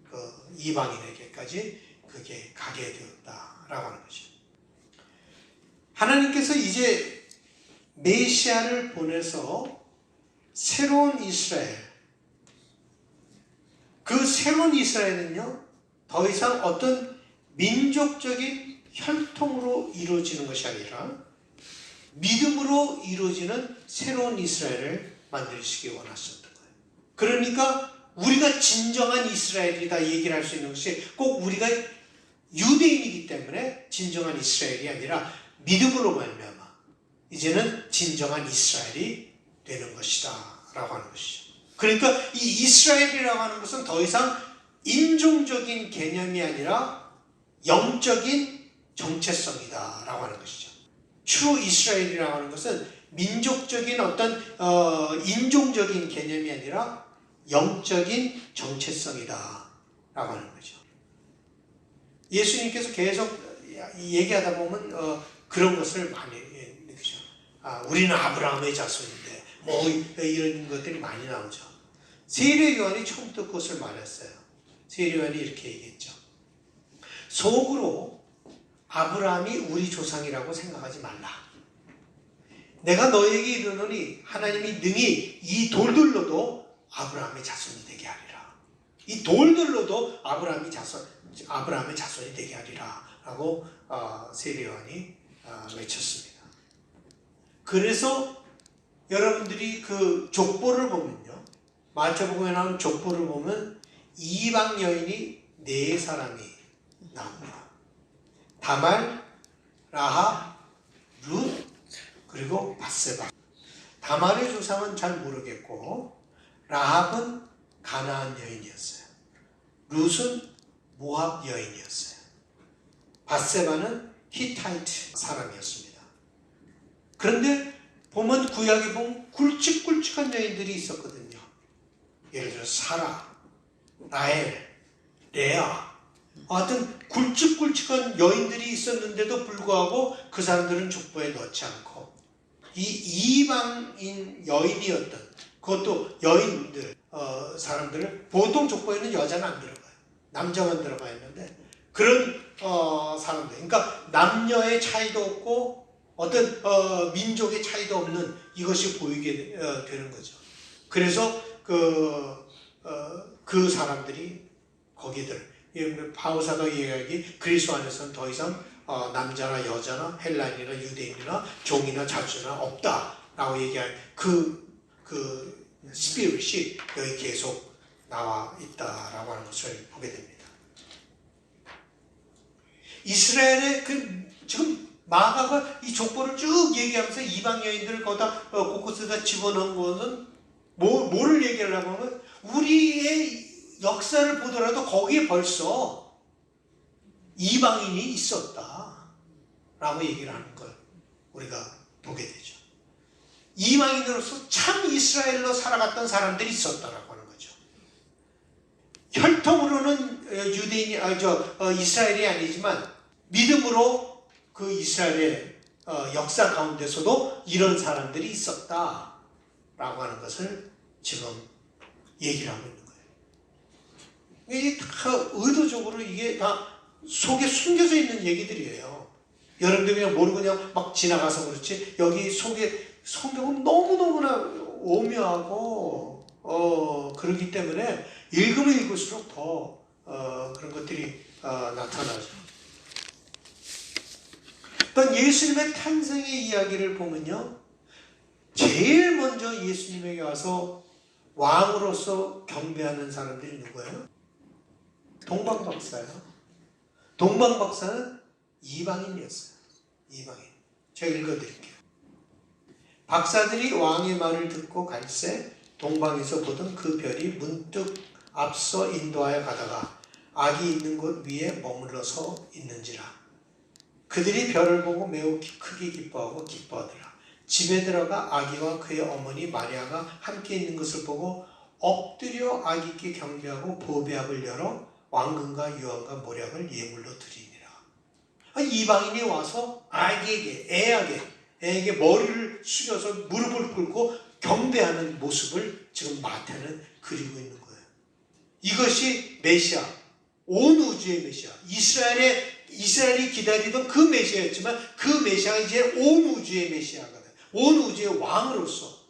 그 이방인에게까지 그게 가게 되었다라고 하는 것이죠. 하나님께서 이제 메시아를 보내서 새로운 이스라엘, 그 새로운 이스라엘은요, 더 이상 어떤 민족적인 혈통으로 이루어지는 것이 아니라 믿음으로 이루어지는 새로운 이스라엘을 만드시기 원하셨던 거예요. 그러니까 우리가 진정한 이스라엘이다 얘기를 할 수 있는 것이 꼭 우리가 유대인이기 때문에 진정한 이스라엘이 아니라 믿음으로 말미암아 이제는 진정한 이스라엘이 되는 것이다 라고 하는 것이죠. 그러니까 이 이스라엘이라고 하는 것은 더 이상 인종적인 개념이 아니라 영적인 정체성이다 라고 하는 것이죠. True 이스라엘이라고 하는 것은 민족적인 어떤 인종적인 개념이 아니라 영적인 정체성이다 라고 하는 거죠. 예수님께서 계속 얘기하다 보면 그런 것을 많이 느끼죠. 우리는 아브라함의 자손인데 뭐 이런 것들이 많이 나오죠. 세례 요한이 처음부터 그것을 말했어요. 세례 요한이 이렇게 얘기했죠. 속으로 아브라함이 우리 조상이라고 생각하지 말라. 내가 너에게 이르노니 하나님이 능히 이 돌들로도 아브라함의 자손이 되게 하리라. 이 돌들로도 아브라함의 자손이 되게 하리라 라고 세례 요한이 외쳤습니다. 그래서 여러분들이 그 족보를 보면요, 마태복음에 나온 족보를 보면 이방 여인이 4사람이 나옵니다. 다말, 라합, 룻, 그리고 밧세바. 다말의 조상은 잘 모르겠고 라합은 가나안 여인이었어요. 룻은 모압 여인이었어요. 밧세바는 히타이트 사람이었습니다. 그런데 보면 구약에 보면 굵직굵직한 여인들이 있었거든요. 예를 들어 사라, 라헬, 레아, 하여튼 굵직굵직한 여인들이 있었는데도 불구하고 그 사람들은 족보에 넣지 않고 이 이방인 여인이었던, 그것도 여인들 사람들을 보통 족보에는 여자는 안 들어가요. 남자만 들어가 있는데 그런 사람들, 그러니까 남녀의 차이도 없고 어떤 민족의 차이도 없는 이것이 보이게 되는 거죠. 그래서 그 사람들이 거기들, 바오사가 얘기하기 그리스도 안에서는 더 이상 남자나 여자나 헬라인이나 유대인이나 종이나 자주나 없다라고 얘기할 그 스피릿이 여기 계속 나와 있다라고 하는 것을 보게 됩니다. 이스라엘의 지금 마가가 이 족보를 쭉 얘기하면서 이방 여인들을 거기다 곳곳에다 집어넣은 것은 뭐를 얘기하려고 하면 우리의 역사를 보더라도 거기에 벌써 이방인이 있었다라고 얘기를 하는 걸 우리가 보게 되죠. 이방인으로서 참 이스라엘로 살아갔던 사람들이 있었다라고 하는 거죠. 혈통으로는 유대인이 이스라엘이 아니지만 믿음으로 그 이스라엘의 역사 가운데서도 이런 사람들이 있었다라고 하는 것을 지금 얘기를 하고 있는 거예요. 이게 다 의도적으로 이게 다 속에 숨겨져 있는 얘기들이에요. 여러분들 그냥 모르고 그냥 막 지나가서 그렇지, 여기 속에 성경은 너무너무나 오묘하고 그렇기 때문에 읽으면 읽을수록 더 그런 것들이 나타나죠. 일단 예수님의 탄생의 이야기를 보면요, 제일 먼저 예수님에게 와서 왕으로서 경배하는 사람들이 누구예요? 동방박사예요. 동방박사는 이방인이었어요. 이방인. 제가 읽어드릴게요. 박사들이 왕의 말을 듣고 갈새 동방에서 보던 그 별이 문득 앞서 인도하여 가다가 악이 있는 곳 위에 머물러서 있는지라. 그들이 별을 보고 매우 크게 기뻐하고 기뻐하더라. 집에 들어가 아기와 그의 어머니 마리아가 함께 있는 것을 보고 엎드려 아기께 경배하고 보배압을 열어 왕금과 유황과 모략을 예물로 드리니라. 이방인이 와서 애에게 머리를 숙여서 무릎을 꿇고 경배하는 모습을 지금 마태는 그리고 있는 거예요. 이것이 메시아, 온 우주의 메시아, 이스라엘이 기다리던 그 메시아였지만 그 메시아가 이제 온 우주의 메시아가 돼. 온 우주의 왕으로서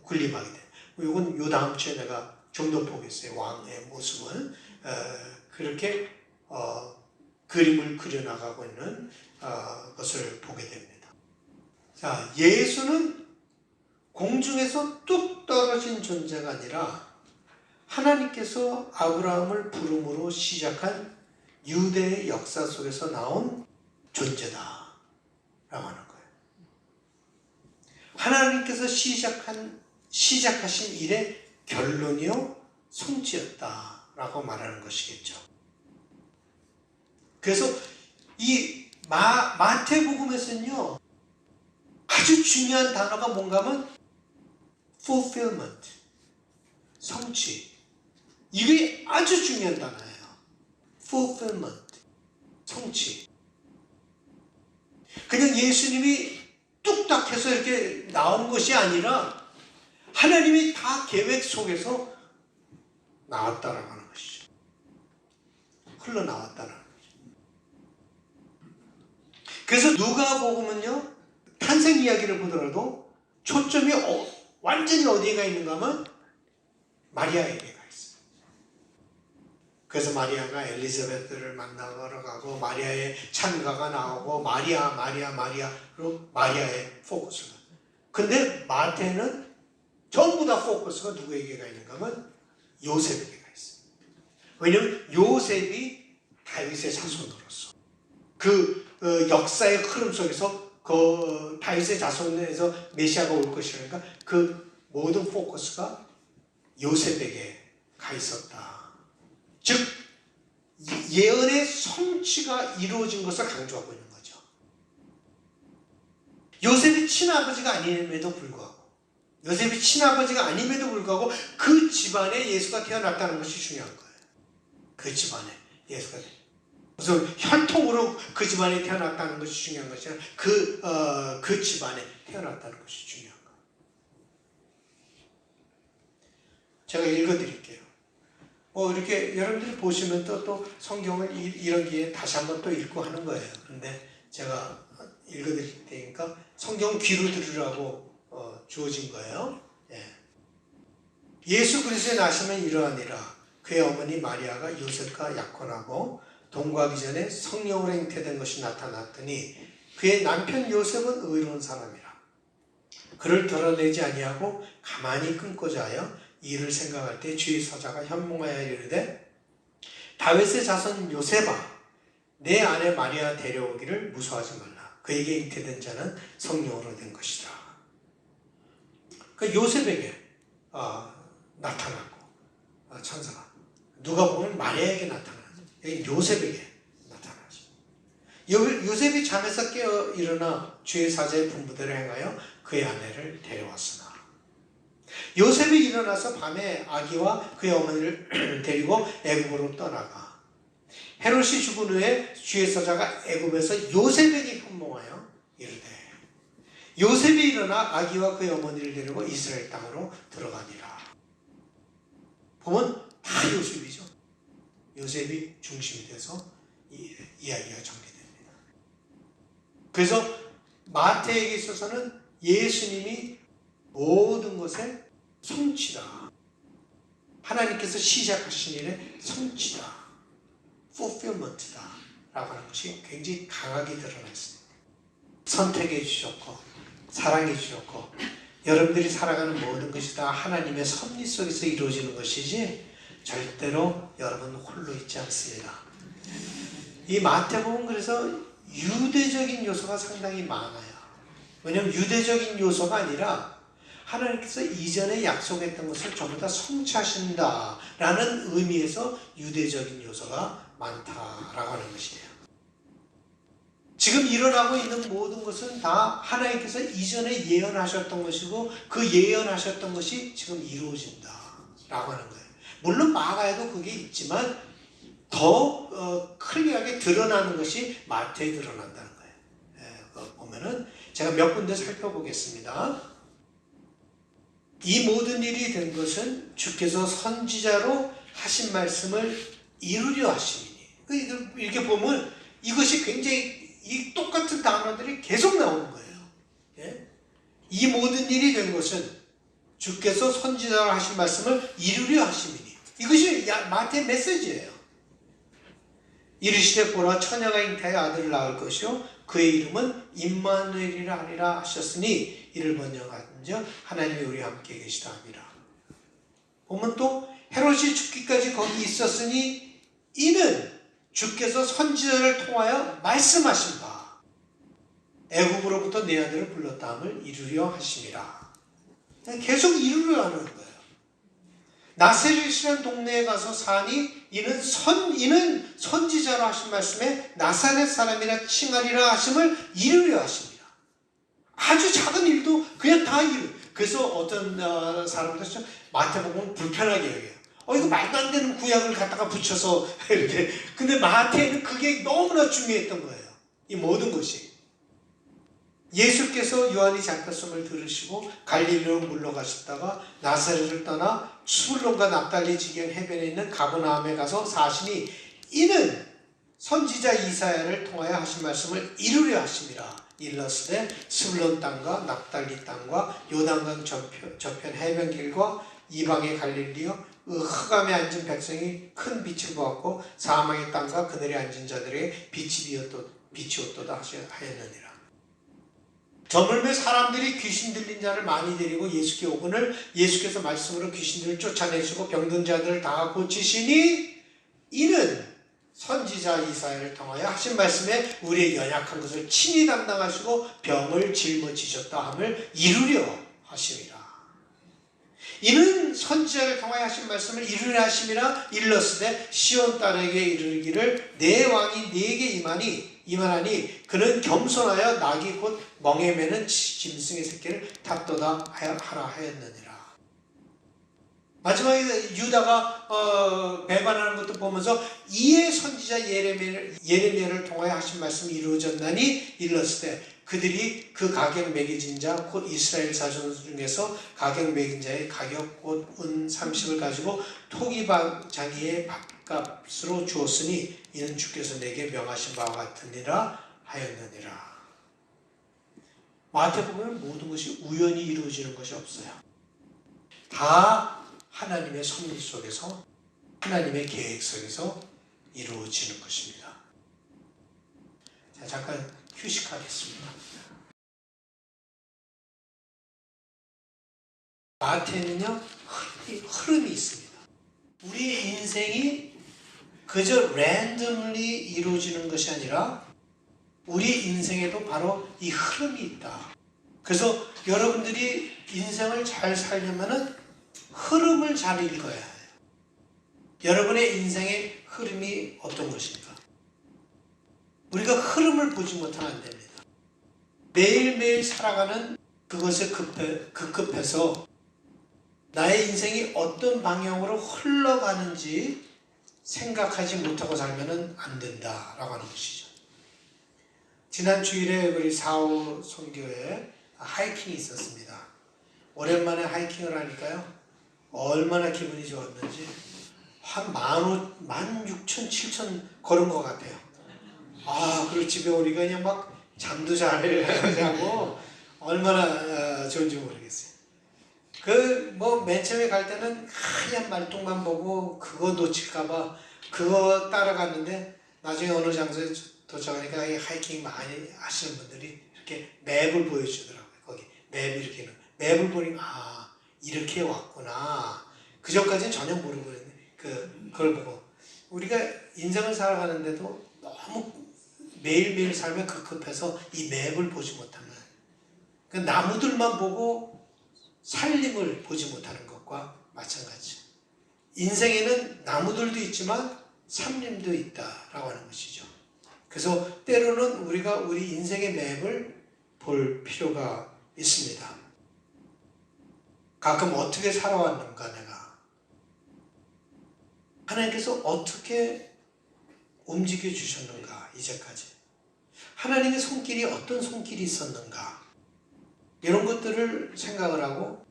군림하게 돼. 이건 요 다음 주에 내가 좀 더 보겠어요. 왕의 모습은 그렇게 그림을 그려나가고 있는 것을 보게 됩니다. 자, 예수는 공중에서 뚝 떨어진 존재가 아니라 하나님께서 아브라함을 부름으로 시작한 유대의 역사 속에서 나온 존재다 라고 하는 거예요. 하나님께서 시작하신 일의 결론이요 성취였다 라고 말하는 것이겠죠. 그래서 이 마태복음에서는요, 아주 중요한 단어가 뭔가 하면 fulfillment, 성취. 이게 아주 중요한 단어예요. fulfillment, 성취. 그냥 예수님이 뚝딱 해서 이렇게 나온 것이 아니라 하나님이 다 계획 속에서 나왔다라고 하는 것이죠. 흘러나왔다라는 거죠. 그래서 누가복음은요, 탄생 이야기를 보더라도 초점이 완전히 어디에 가 있는가 하면 마리아에게 가 있어요. 그래서 마리아가 엘리자베트를 만나러 가고 마리아의 찬가가 나오고 마리아로 마리아의 포커스가. 근데 마태는 전부 다 포커스가 누구에게 가 있는가 하면 요셉에게 가 있어요. 왜냐하면 요셉이 다윗의 자손으로서 그 역사의 흐름 속에서 그 다윗의 자손에서 메시아가 올 것이라니까 그 모든 포커스가 요셉에게 가 있었다. 즉 예언의 성취가 이루어진 것을 강조하고 있는 거죠. 요셉이 친아버지가 아님에도 불구하고 그 집안에 예수가 태어났다는 것이 중요한 거예요. 그 집안에 예수가 그래서 혈통으로 그 집안에 태어났다는 것이 중요한 것이 아니라 그 집안에 태어났다는 것이 중요한 거예요. 제가 읽어드릴게요. 이렇게 여러분들이 보시면 또 성경을 이런 기회에 다시 한번 또 읽고 하는 거예요. 그런데 제가 읽어드릴 테니까 성경 귀로 들으라고 주어진 거예요. 예수 그리스도의 나심은 이러하니라. 그의 어머니 마리아가 요셉과 약혼하고 동거하기 전에 성령으로 잉태된 것이 나타났더니 그의 남편 요셉은 의로운 사람이라. 그를 드러내지 아니하고 가만히 끊고자 하여 이를 생각할 때 주의 사자가 현몽하여 이르되 다윗의 자손 요셉아, 내 아내 마리아 데려오기를 무서워하지 말라. 그에게 잉태된 자는 성령으로 된 것이다. 그 요셉에게 나타났고 천사가 누가 보면 마리아에게 나타나죠. 여기 요셉에게 나타나죠. 요셉이 잠에서 깨어 일어나 주의 사자의 분부대로 행하여 그의 아내를 데려왔으나 요셉이 일어나서 밤에 아기와 그의 어머니를 데리고 애굽으로 떠나가 헤롯이 죽은 후에 주의 사자가 애굽에서 요셉에게 현몽하여 이르되 요셉이 일어나 아기와 그의 어머니를 데리고 이스라엘 땅으로 들어가니라. 보면 다 요셉이죠. 요셉이 중심이 돼서 이야기가 전개됩니다. 그래서 마태에게 있어서는 예수님이 모든 것의 성취다. 하나님께서 시작하신 일의 성취다. fulfillment다. 라고 하는 것이 굉장히 강하게 드러나 있습니다. 선택해 주셨고 사랑해 주셨고 여러분들이 살아가는 모든 것이 다 하나님의 섭리 속에서 이루어지는 것이지 절대로 여러분 홀로 있지 않습니다. 이 마태복음 그래서 유대적인 요소가 상당히 많아요. 왜냐하면 유대적인 요소가 아니라 하나님께서 이전에 약속했던 것을 전부 다 성취하신다라는 의미에서 유대적인 요소가 많다라고 하는 것이에요. 지금 일어나고 있는 모든 것은 다 하나님께서 이전에 예언하셨던 것이고 그 예언하셨던 것이 지금 이루어진다라고 하는 거예요. 물론 마가에도 그게 있지만 더 클리어하게 드러나는 것이 마태에 드러난다는 거예요. 보면은 제가 몇 군데 살펴보겠습니다. 이 모든 일이 된 것은 주께서 선지자로 하신 말씀을 이루려 하심이니. 이렇게 보면 이것이 굉장히 이 똑같은 단어들이 계속 나오는 거예요. 예? 이 모든 일이 된 것은 주께서 선지자로 하신 말씀을 이루려 하심이니. 이것이 마태의 메시지예요. 이르시되 보라 처녀가 잉태하여 아들을 낳을 것이요 그의 이름은 임마누엘이라 하리라 하셨으니 이를 번역한즉 하나님이 우리와 함께 계시다 함이라. 보면 또 헤롯이 죽기까지 거기 있었으니 이는 주께서 선지자를 통하여 말씀하신 바 애굽으로부터 내 아들을 불렀다 함을 이루려 하심이라. 계속 이루려 하는 거예요. 나사렛이라는 동네에 가서 사니 이는 선지자로 하신 말씀에 나사렛 사람이라 칭하리라 하심을 이루려 하십니다. 아주 작은 일도 그냥 다 이루. 그래서 어떤 사람들 마태복음 불편하게 여겨요. 이거 말도 안 되는 구약을 갖다가 붙여서 이렇게. 근데 마태는 그게 너무나 중요했던 거예요. 이 모든 것이. 예수께서 요한이 잡혔음을 들으시고 갈릴리로 물러가셨다가 나사렛을 떠나 수불론과 납달리 지경 해변에 있는 가버나움에 가서 사시니 이는 선지자 이사야를 통하여 하신 말씀을 이루려 하심이라. 일러스되 수불론 땅과 납달리 땅과 요단강 저편 해변길과 이방의 갈릴리요 흑암에 앉은 백성이 큰 빛을 보았고 사망의 땅과 그들이 앉은 자들에게 빛이 비추었도다 하였느니라. 저물매 사람들이 귀신 들린 자를 많이 데리고 예수께 오거늘 예수께서 말씀으로 귀신들을 쫓아내시고 병든 자들을 다 고치시니 이는 선지자 이사야를 통하여 하신 말씀에 우리의 연약한 것을 친히 담당하시고 병을 짊어지셨다 함을 이루려 하심이라. 이는 선지자를 통하여 하신 말씀을 이루려 하심이라. 일러스되 시온 딸에게 이르기를 내 왕이 네게 임하나니 그는 겸손하여 낙이 곧 멍에 매는 짐승의 새끼를 탓도다 하라 하였느니라. 마지막에 유다가 배반하는 것도 보면서 이에 선지자 예레미야를 통하여 하신 말씀이 이루어졌나니 일렀을 때 그들이 그 가격 매겨진 자 곧 이스라엘 자손 중에서 가격 매긴 자의 가격 곧 은 30을 가지고 토기장이의 밥값으로 주었으니 이는 주께서 내게 명하신 바와 같으니라 하였느니라. 마태복음은 모든 것이 우연히 이루어지는 것이 없어요. 다 하나님의 섭리 속에서 하나님의 계획 속에서 이루어지는 것입니다. 자, 잠깐 휴식하겠습니다. 마태는요, 흐름이 있습니다. 우리의 인생이 그저 랜덤리 이루어지는 것이 아니라 우리 인생에도 바로 이 흐름이 있다. 그래서 여러분들이 인생을 잘 살려면은 흐름을 잘 읽어야 해요. 여러분의 인생의 흐름이 어떤 것입니까? 우리가 흐름을 보지 못하면 안 됩니다. 매일매일 살아가는 그것에 급급해서 나의 인생이 어떤 방향으로 흘러가는지 생각하지 못하고 살면 안 된다라고 하는 것이죠. 지난 주일에 우리 4.5 선교회 하이킹이 있었습니다. 오랜만에 하이킹을 하니까요. 얼마나 기분이 좋았는지 한 16,000, 7,000 걸은 것 같아요. 그리고 집에 오니까 그냥 막 잠도 잘 자고 얼마나 좋은지 모르겠어요. 맨 처음에 갈 때는 하얀 말뚝만 보고 그거 놓칠까봐 그거 따라갔는데 나중에 어느 장소에 도착하니까 이 하이킹 많이 하시는 분들이 이렇게 맵을 보여주더라고요. 거기 맵을 보니까 이렇게 왔구나. 그 전까지는 전혀 모르고 그걸 보고 우리가 인생을 살아가는데도 너무 매일매일 살면 급해서 이 맵을 보지 못하는 그 나무들만 보고 살림을 보지 못하는 것과 마찬가지죠. 인생에는 나무들도 있지만 산림도 있다라고 하는 것이죠. 그래서 때로는 우리가 우리 인생의 맵을 볼 필요가 있습니다. 가끔 어떻게 살아왔는가 내가. 하나님께서 어떻게 움직여 주셨는가 이제까지. 하나님의 손길이 어떤 손길이 있었는가. 이런 것들을 생각을 하고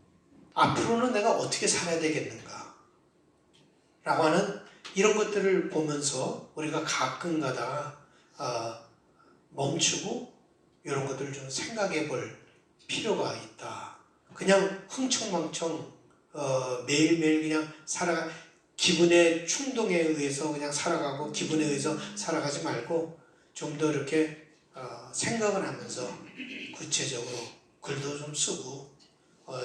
앞으로는 내가 어떻게 살아야 되겠는가 라고 하는 이런 것들을 보면서 우리가 가끔가다 멈추고 이런 것들을 좀 생각해 볼 필요가 있다. 그냥 흥청망청 매일매일 그냥 기분의 충동에 의해서 그냥 살아가고 기분에 의해서 살아가지 말고 좀 더 이렇게 생각을 하면서 구체적으로 글도 좀 쓰고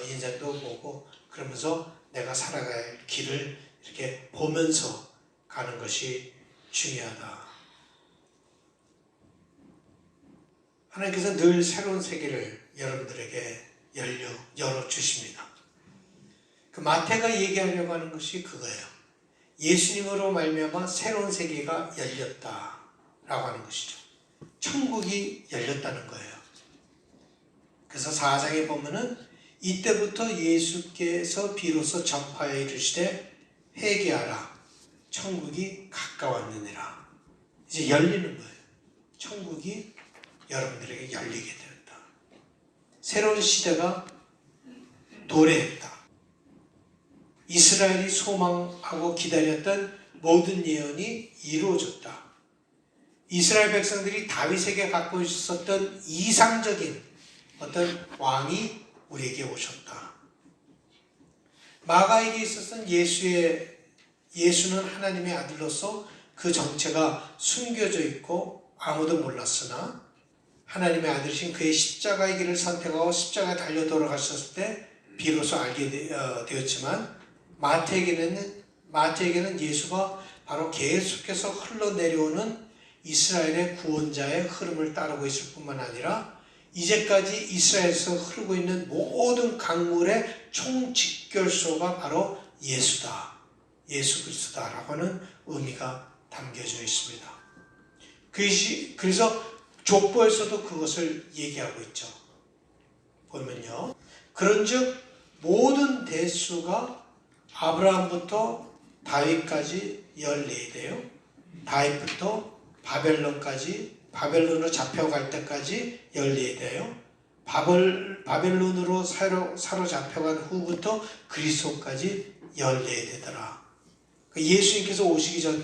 인생도 보고 그러면서 내가 살아갈 길을 이렇게 보면서 가는 것이 중요하다. 하나님께서 늘 새로운 세계를 여러분들에게 열어주십니다. 그 마태가 얘기하려고 하는 것이 그거예요. 예수님으로 말미암아 새로운 세계가 열렸다라고 하는 것이죠. 천국이 열렸다는 거예요. 그래서 4장에 보면은 이때부터 예수께서 비로소 전파에 이르시되 회개하라 천국이 가까웠느니라. 이제 열리는 거예요. 천국이 여러분들에게 열리게 되었다. 새로운 시대가 도래했다. 이스라엘이 소망하고 기다렸던 모든 예언이 이루어졌다. 이스라엘 백성들이 다윗에게 갖고 있었던 이상적인 어떤 왕이 우리에게 오셨다. 마가에게 있었던 예수는 하나님의 아들로서 그 정체가 숨겨져 있고 아무도 몰랐으나 하나님의 아들이신 그의 십자가의 길을 선택하고 십자가에 달려 돌아가셨을 때 비로소 알게 되었지만 마태에게는 예수가 바로 계속해서 흘러내려오는 이스라엘의 구원자의 흐름을 따르고 있을 뿐만 아니라 이제까지 이스라엘에서 흐르고 있는 모든 강물의 총직결소가 바로 예수다. 예수 그리스도다라고 하는 의미가 담겨져 있습니다. 그래서 족보에서도 그것을 얘기하고 있죠. 보면요. 그런즉 모든 대수가 아브라함부터 다윗까지 14대요. 다윗부터 바벨론으로 잡혀갈 때까지 14대요. 바벨론으로 사로잡혀간 후부터 그리스도까지 14대더라. 예수님께서 오시기 전에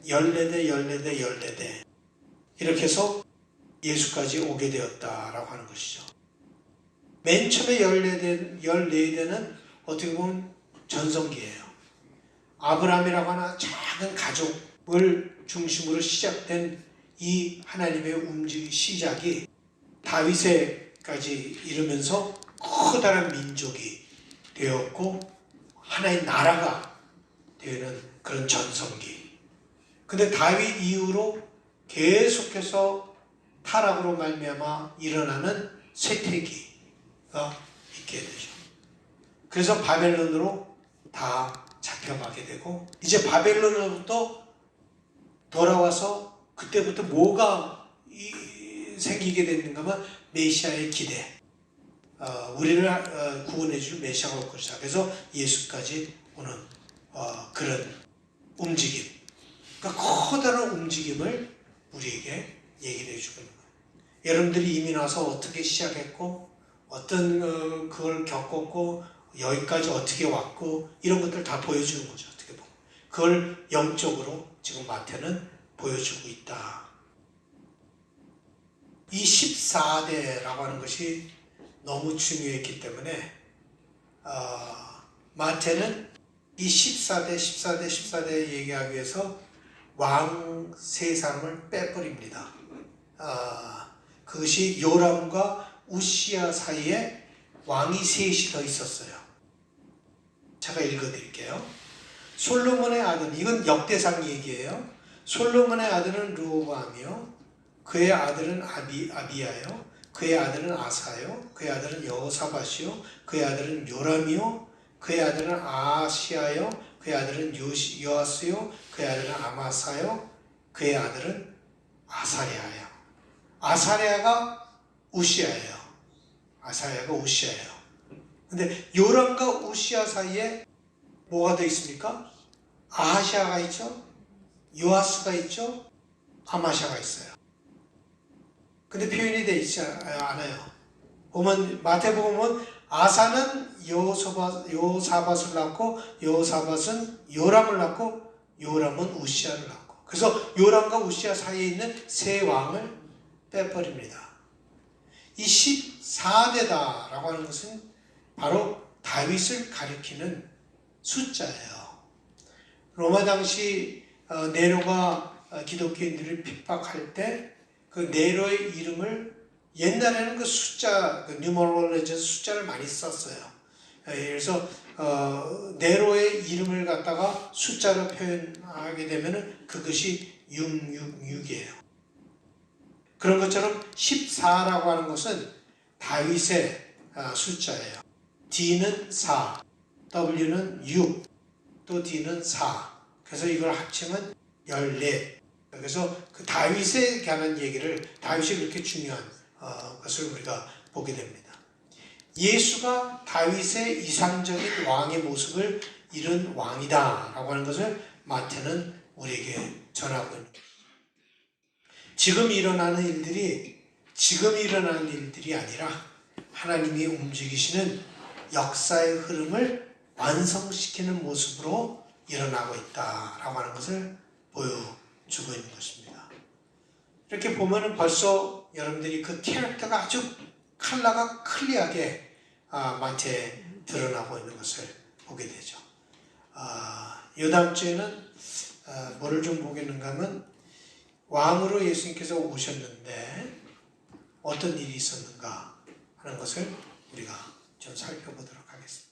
14대 이렇게 해서 예수까지 오게 되었다라고 하는 것이죠. 맨 처음에 14대는 어떻게 보면 전성기예요. 아브라함이라고 하는 작은 가족을 중심으로 시작된 이 하나님의 시작이 다윗에까지 이르면서 커다란 민족이 되었고 하나의 나라가 되는 그런 전성기. 근데 다윗 이후로 계속해서 타락으로 말미암아 일어나는 쇠퇴기가 있게 되죠. 그래서 바벨론으로 다 잡혀가게 되고 이제 바벨론으로부터 돌아와서 그때부터 뭐가 생기게 됐는가 하면 메시아의 기대. 우리를 구원해 줄 메시아가 올 것이다. 그래서 예수까지 오는 그런 움직임. 그러니까 커다란 움직임을 우리에게 얘기를 해주고 있는 거예요. 여러분들이 이미 나서 어떻게 시작했고 어떤 그걸 겪었고 여기까지 어떻게 왔고 이런 것들 다 보여주는 거죠. 어떻게 보면 그걸 영적으로 지금 마태는 보여주고 있다. 이 14대라고 하는 것이 너무 중요했기 때문에 마태는 이 14대 얘기하기 위해서 왕 세 사람을 빼버립니다. 그것이 요람과 우시야 사이에 왕이 셋이 더 있었어요. 제가 읽어드릴게요. 솔로몬의 아들, 이건 역대상 얘기예요. 솔로몬의 아들은 르호보암이요, 그의 아들은 아비야요, 그의 아들은 아사요, 그의 아들은 여호사밧이요, 그의 아들은 요람이요, 그의 아들은 아시야요, 그의 아들은 요아스요, 그의 아들은 아마사요, 그의 아들은 아사랴예요. 아사랴가 우시야예요. 아사랴가 우시야예요. 근데 요람과 우시야 사이에 뭐가 더 있습니까? 아하시아가 있죠, 요아스가 있죠, 아마샤가 있어요. 근데 표현이 되어 있지 않아요. 보면 마태복음은 아사는 여호사밧을 낳고 여호사밧은 요람을 낳고 요람은 우시야를 낳고, 그래서 요람과 우시야 사이에 있는 세 왕을 빼버립니다. 이 14대다라고 하는 것은 바로 다윗을 가리키는 숫자예요. 로마 당시 네로가 기독교인들을 핍박할 때 그 네로의 이름을 옛날에는 그 숫자, 그 뉴머럴에서 숫자를 많이 썼어요. 그래서 네로의 이름을 갖다가 숫자로 표현하게 되면은 그것이 666이에요. 그런 것처럼 14라고 하는 것은 다윗의 숫자예요. D는 4, W는 6, 또 D는 4. 그래서 이걸 합치면 14. 그래서 그 다윗에 관한 얘기를, 다윗이 그렇게 중요한 것을 우리가 보게 됩니다. 예수가 다윗의 이상적인 왕의 모습을 이룬 왕이다 라고 하는 것을 마태는 우리에게 전하고 있는 거예요. 지금 일어나는 일들이 아니라 하나님이 움직이시는 역사의 흐름을 완성시키는 모습으로 일어나고 있다라고 하는 것을 보여주고 있는 것입니다. 이렇게 보면은 벌써 여러분들이 그 캐릭터가 아주 컬러가 클리어하게 마태에 드러나고 있는 것을 보게 되죠. 이 다음 주에는 뭐를 좀 보겠는가 하면 왕으로 예수님께서 오셨는데 어떤 일이 있었는가 하는 것을 우리가 좀 살펴보도록 하겠습니다.